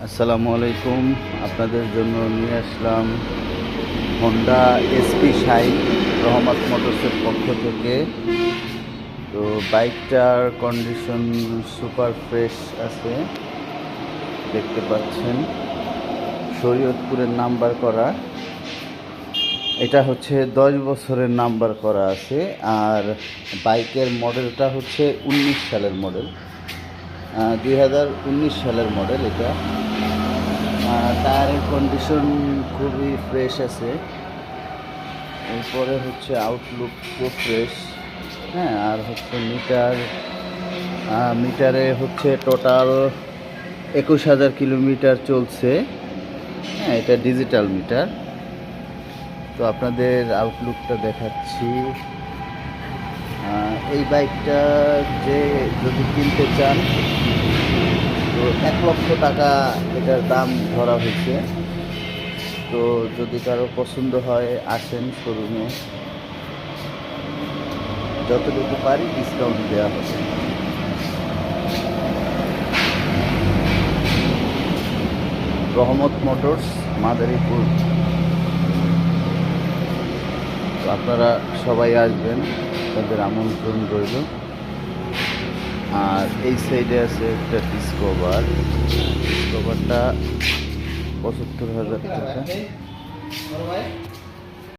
আসসালামু আলাইকুম। আপনাদের জন্য নিয়ে আসলাম হন্ডা এসপি শাইন রহমত মোটরসের পক্ষ থেকে। তো বাইকটার কন্ডিশন সুপার ফ্রেশ আছে, দেখতে পাচ্ছেন। শরীয়তপুরের নাম্বার করা, এটা হচ্ছে 10 বছরের নাম্বার করা আছে। আর বাইকের মডেলটা হচ্ছে 19 সালের মডেল, 2019 সালের মডেল এটা। টায়ারের কন্ডিশন খুবই ফ্রেশ আছে। এরপরে হচ্ছে আউটলুক খুব ফ্রেশ। হ্যাঁ, আর হচ্ছে মিটারে হচ্ছে টোটাল 21,000 কিলোমিটার চলছে। হ্যাঁ, এটা ডিজিটাল মিটার। তো আপনাদের আউটলুকটা দেখাচ্ছি। এই বাইকটা যে যদি কিনতে চান, তো 1,00,000 টাকা এটার দাম ধরা হয়েছে। তো যদি কারো পছন্দ হয় আসেন শোরুমে, যতটুকু পারি ডিসকাউন্ট দেওয়া হবে। রহমত মোটরস, মাদারীপুর। তো আপনারা সবাই আসবেন, তাদের আমন্ত্রণ রইল। আর এই সাইডে আছে একটা ডিসকভারটা 75,000 টাকা।